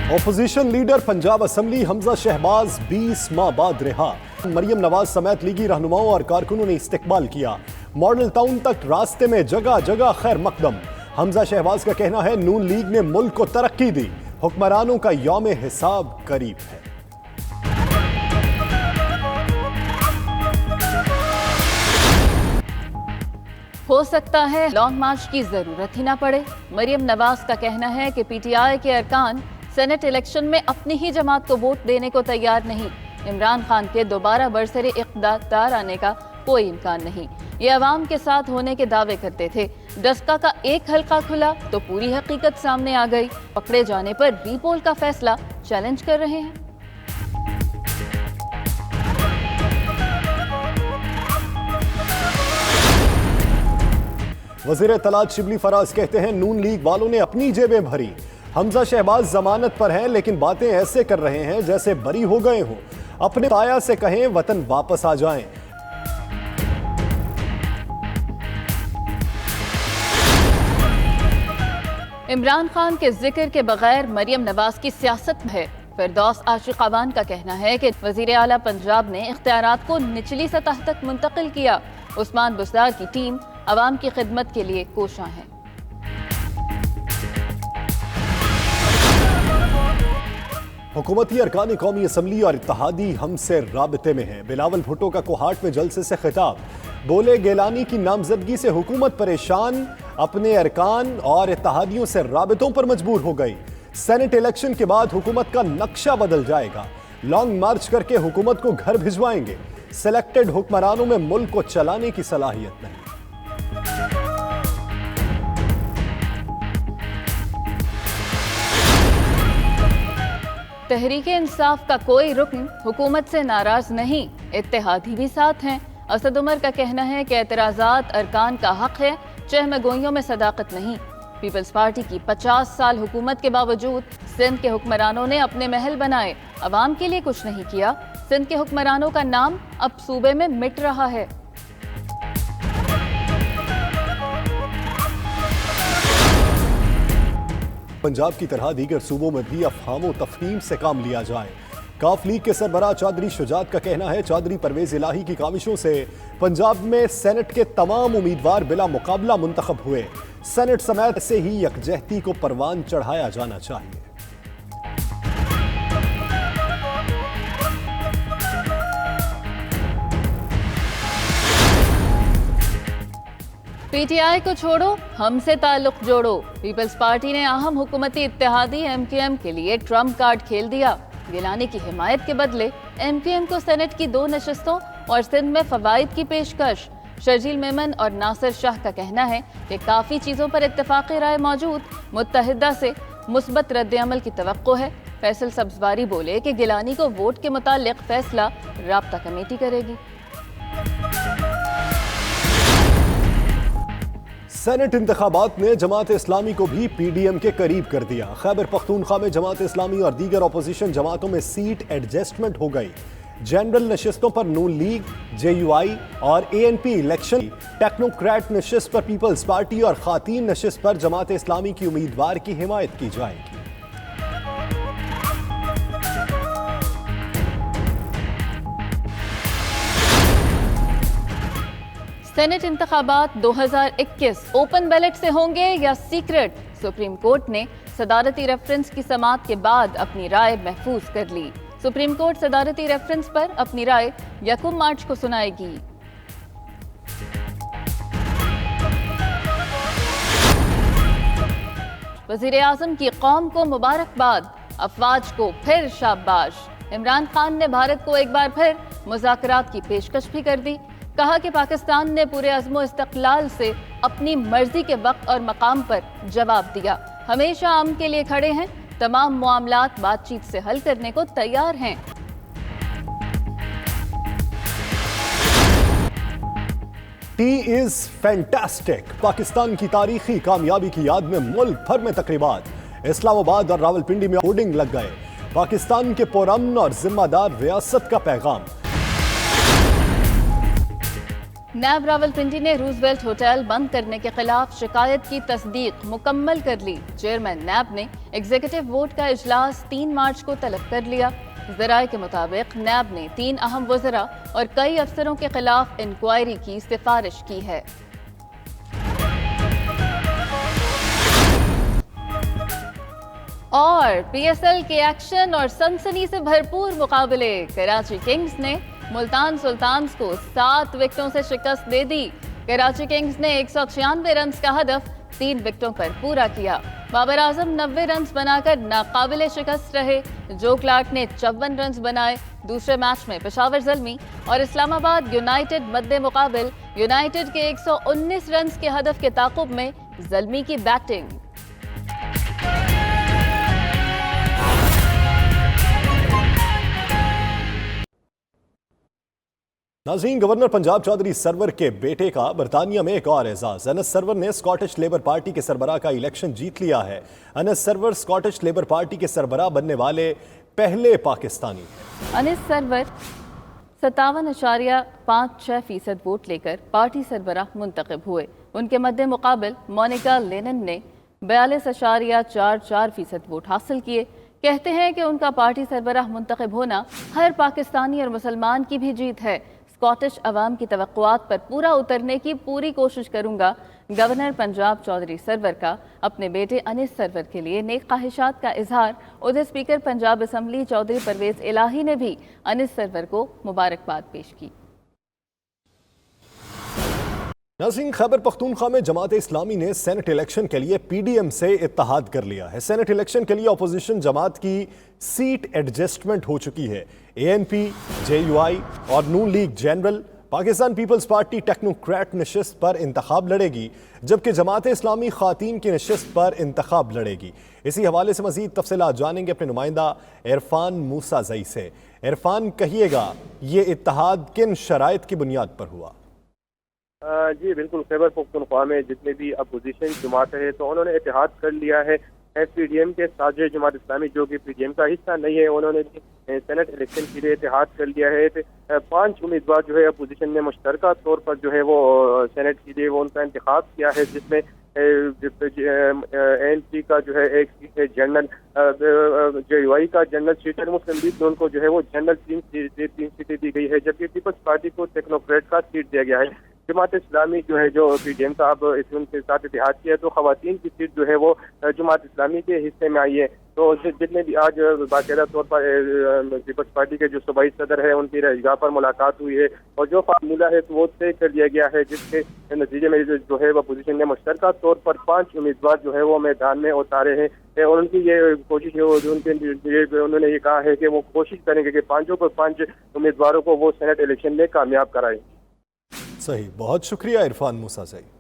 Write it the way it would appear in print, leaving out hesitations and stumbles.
Opposition leader Punjab assembly Hamza Shahbaz 20 माह बाद रिहा। मरियम नवाज समेत लीगी रहनुमाओं और कारकुनों ने इस्तेकबाल किया। मॉडल टाउन तक रास्ते में जगह जगह खैर मकदम। हमजा शहबाज का कहना है नून लीग ने मुल्क को तरक्की दी, हुक्मरानों का यौम हिसाब करीब है। हो सकता है लॉन्ग मार्च की जरूरत ही ना पड़े। मरियम नवाज का कहना है कि पीटीआई के अरकान सेनेट इलेक्शन में अपनी ही जमात को वोट देने को तैयार नहीं। इमरान खान के दोबारा बरसरे इक़्तिदार आने का कोई इम्कान नहीं। ये अवाम के साथ होने के दावे करते थे। डस्का का एक हल्का खुला तो पूरी हकीकत सामने आ गई। पकड़े जाने पर रीपोल का फैसला चैलेंज कर रहे हैं। वज़ीर तलात शिबली फराज कहते हैं नून लीग वालों ने अपनी जेबें भरी। हमजा शहबाज जमानत पर हैं लेकिन बातें ऐसे कर रहे हैं जैसे बरी हो गए हों। अपने ताया से कहें वतन वापस आ जाएं। इमरान खान के जिक्र के बगैर मरियम नवाज की सियासत है। फिरदौस आशिक अवान का कहना है कि वज़ीर आला पंजाब ने इख्तियारात को निचली सतह तक मुंतकिल किया। उस्मान बुसदार की टीम अवाम की खिदमत के लिए कोशां है। हुकूमती अरकान कौमी असम्बली और इत्तेहादी हमसे राबते में हैं। बिलावल भुट्टो का कोहाट में जलसे से खिताब। बोले गिलानी की नामजदगी से हुकूमत परेशान, अपने अरकान और इत्तेहादियों से राबतों पर मजबूर हो गई। सेनेट इलेक्शन के बाद हुकूमत का नक्शा बदल जाएगा। लॉन्ग मार्च करके हुकूमत को घर भिजवाएंगे। सिलेक्टेड हुक्मरानों में मुल्क को चलाने की सलाहियत नहीं। तहरीक इंसाफ का कोई रुकन हुकूमत से नाराज नहीं, इत्तेहादी भी साथ हैं। असद उमर का कहना है कि एतराज़ात अरकान का हक है, चहमगोइयों में सदाकत नहीं। पीपल्स पार्टी की 50 साल हुकूमत के बावजूद सिंध के हुक्मरानों ने अपने महल बनाए, अवाम के लिए कुछ नहीं किया। सिंध के हुक्मरानों का नाम अब सूबे में मिट रहा है। पंजाब की तरह दीगर सूबों में भी अफहाम तफहीम से काम लिया जाए। काफ लीग के सरबराह चौधरी शुजात का कहना है चौधरी परवेज इलाही की काविशों से पंजाब में सेनेट के तमाम उम्मीदवार बिला मुकाबला मुंतखब हुए। सेनेट समेत से ही यकजहती को परवान चढ़ाया जाना चाहिए। पीटीआई को छोड़ो, हमसे ताल्लुक जोड़ो। पीपल्स पार्टी ने अहम हुकूमती इत्तेहादी एमक्यूएम के लिए ट्रम्प कार्ड खेल दिया। गिलानी की हिमायत के बदले एमक्यूएम को सेनेट की 2 नशस्तों और सिंध में फवाइद की पेशकश। शर्जील मेमन और नासिर शाह का कहना है कि काफ़ी चीज़ों पर इत्तफाक़ी राय मौजूद, मुत्तहिदा से मुस्बत रद्द-ए-अमल की तवक्को है। फैसल सब्जवारी बोले कि गिलानी को वोट के मुतालिक फैसला राब्ता कमेटी करेगी। सेनेट इंतखाबात ने जमात इस्लामी को भी पीडीएम के करीब कर दिया। खैबर पख्तूनख्वा में जमात इस्लामी और दीगर अपोजिशन जमातों में सीट एडजस्टमेंट हो गई। जनरल नशिस्तों पर नून लीग, जेयूआई और एएनपी इलेक्शन, टेक्नोक्रेट नशिस्त पर पीपल्स पार्टी और खातीन नशिस्त पर जमात इस्लामी की उम्मीदवार की हिमायत की जाएगी। सेनेट इंतखाबात 2021 ओपन बैलेट से होंगे या सीक्रेट? सुप्रीम कोर्ट ने सदारती रेफरेंस की समाअत के बाद अपनी राय महफूज कर ली। सुप्रीम कोर्ट सदारती रेफरेंस पर अपनी राय 1 मार्च को सुनाएगी। वज़ीर आज़म की कौम को मुबारकबाद, अफवाज को फिर शाबाश। इमरान खान ने भारत को एक बार फिर मुज़ाकरात की पेशकश भी कर दी। कहा कि पाकिस्तान ने पूरे अज़्म इस्तक़लाल से अपनी मर्जी के वक्त और मकाम पर जवाब दिया। हमेशा अमन के लिए खड़े हैं, तमाम मामलात बातचीत से हल करने को तैयार हैं। T is fantastic. पाकिस्तान की तारीखी कामयाबी की याद में मुल्क भर में तकरीबात। इस्लामाबाद और रावलपिंडी में होर्डिंग लग गए। पाकिस्तान के पुरअमन और जिम्मेदार रियासत का पैगाम। नैब रावलपिंडी ने रूजवेल्ट होटल बंद करने के खिलाफ शिकायत की तस्दीक मुकम्मल कर ली। चेयरमैन नैब ने एग्जीक्यूटिव वोट का इजलास 3 मार्च को तलब कर लिया। ज़राए के मुताबिक नैब ने 3 अहम वज़रा और कई अफसरों के खिलाफ इंक्वायरी की सिफारिश की है। और पीएसएल के एक्शन और सनसनी से भरपूर मुकाबले, कराची किंग्स ने मुल्तान सुल्तान्स को 7 विकेटों से शिकस्त दे दी। कराची किंग्स ने 196 रन का हदफ 3 विकेटों पर पूरा किया। बाबर आजम 90 रन बनाकर नाकाबिले शिकस्त रहे। जो क्लार्क ने 54 रन बनाए। दूसरे मैच में पेशावर ज़ल्मी और इस्लामाबाद यूनाइटेड मद्दे मुकाबिल। यूनाइटेड के 119 रन के हदफ के ताक़ुब में ज़ल्मी की बैटिंग। नाज़रीन, गवर्नर पंजाब चौधरी सरवर के बेटे का बरतानिया में एक और एजाज। अनस सरवर ने स्कॉटिश लेबर पार्टी के सरबराह का इलेक्शन जीत लिया है। Anas Sarwar Scottish Labour Party के सरबराह बनने वाले पहले पाकिस्तानी। अनस सरवर 57.56% वोट लेकर पार्टी सरबराह मुंतखब हुए। उनके मद्दे मुकाबिल मोनिका लेनन ने 42.44% वोट हासिल किए। कहते हैं कि उनका पार्टी सरबराह मुंतखब होना हर पाकिस्तानी और मुसलमान की भी जीत है। स्कॉटिश अवाम की तवक्कुआत पर पूरा उतरने की पूरी कोशिश करूंगा। गवर्नर पंजाब चौधरी सरवर का अपने बेटे अनिस सरवर के लिए नेक ख्वाहिशात का इजहार। उधर स्पीकर पंजाब असम्बली चौधरी परवेज इलाही ने भी अनिस सरवर को मुबारकबाद पेश की। नाज़रीन, खैबर पख्तूनख्वा में जमात इस्लामी ने सेनेट इलेक्शन के लिए पीडीएम से इत्तेहाद कर लिया है। सेनेट इलेक्शन के लिए अपोजिशन जमात की सीट एडजस्टमेंट हो चुकी है। एएनपी, जेयूआई और नून league general Pakistan peoples party technocrat नशिस्त पर इंतखाब लड़ेगी, जबकि जमात इस्लामी खातीन की नशिस्त पर इंतखाब लड़ेगी। इसी हवाले से मजीद तफसीलात जानेंगे अपने नुमाइंदा इरफान मूसा जई से। इरफान, कहिएगा ये इत्तेहाद किन शराइत की बुनियाद पर हुआ? जी बिल्कुल, खैबर पख्तूनख्वा में जितने भी अपोजिशन जमात है तो उन्होंने इत्तेहाद कर लिया है पीडीएम के साथ। जो जमात इस्लामी जो कि पीडीएम का हिस्सा नहीं है, उन्होंने सेनेट इलेक्शन के लिए इत्तेहाद कर लिया है। 5 उम्मीदवार जो है अपोजिशन ने मुश्तरका तौर पर जो है वो सेनेट के लिए वो उनका इंतखाब किया है, जिसमें एएनपी का जो है एक सीट है जनरल, जेयूआई का जनरल सीट है, मुस्लिम लीग में उनको जो है वो जनरल 3 सीटें दी गई है, जबकि पीपल्स पार्टी को टेक्नोक्रेट का सीट दिया गया है। जमात इस्लामी जो है जो पीडीएम का अब उनके साथ इत्तेहाद किया है, तो खवातीन की सीट जो है वो जमात इस्लामी के हिस्से में आई है। तो जितने भी आज बाकायदा तौर पर पीपल्स पार्टी के जो सूबाई सदर है उनकी रजगा पर मुलाकात हुई है और जो फार्मूला है तो वो तय कर लिया गया है, जिसके नतीजे में जो है अपोजिशन ने मुश्तरका तौर पर 5 उम्मीदवार जो है वो मैदान में उतारे हैं। और उनकी ये कोशिश है, उन्होंने ये कहा है कि वो कोशिश करेंगे कि 5 उम्मीदवारों को वो सेनेट इलेक्शन में कामयाब कराएं। सही, बहुत शुक्रिया इरफान मूसा से।